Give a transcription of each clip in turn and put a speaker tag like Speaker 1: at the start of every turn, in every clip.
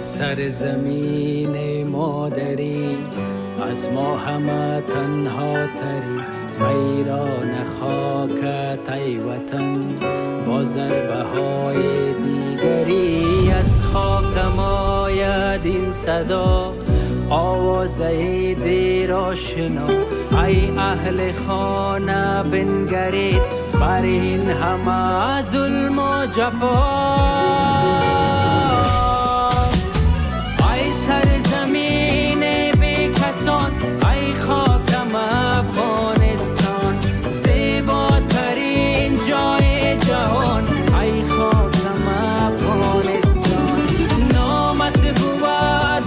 Speaker 1: سرزمین مادری از ما همه تنها تری، ویران خاکت ای وطن با ضربه های دیگری. از خاکم آید این صدا آوازه دیر آشنا، ای اهل خانه بنگرید بر این همه ظلم و جفا. ای سرزمین بی کسان، ای خاکم افغانستان، زیباترین جای جهان، ای خاکم افغانستان. نامت بود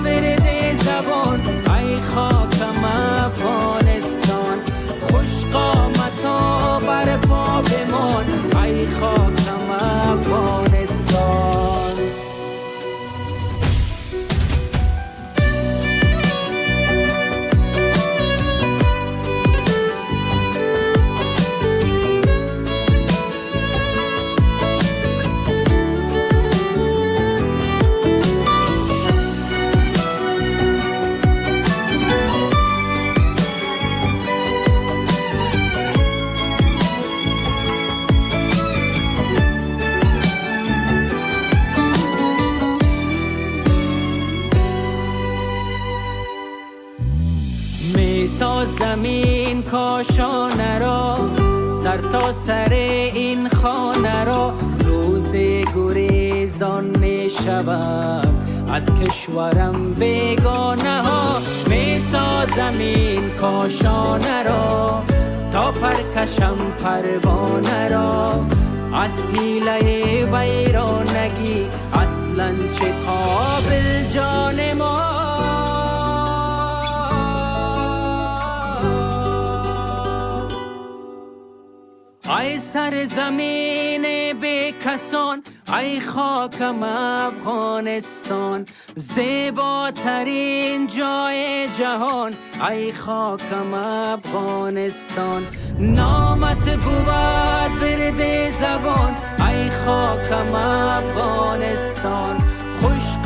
Speaker 1: برد زبان، ای خاکم افغانستان. خوش قامتا بر پا بمان، ای خاکم افغانستان. میساز زمین کاشانه را، سر تا سر این خانه را. روز گریزان می شود از کشورم بیگانه ها. میساز زمین کاشانه را تا پرکشم پروانه را. از پیله ویرانگی اصلا چه قابل جان ما. ای سرزمین بی کسان، ای خاکم افغانستان، زیباترین جای جهان، ای خاکم افغانستان. نامت بود برد زبان، ای خاکم افغانستان. خوش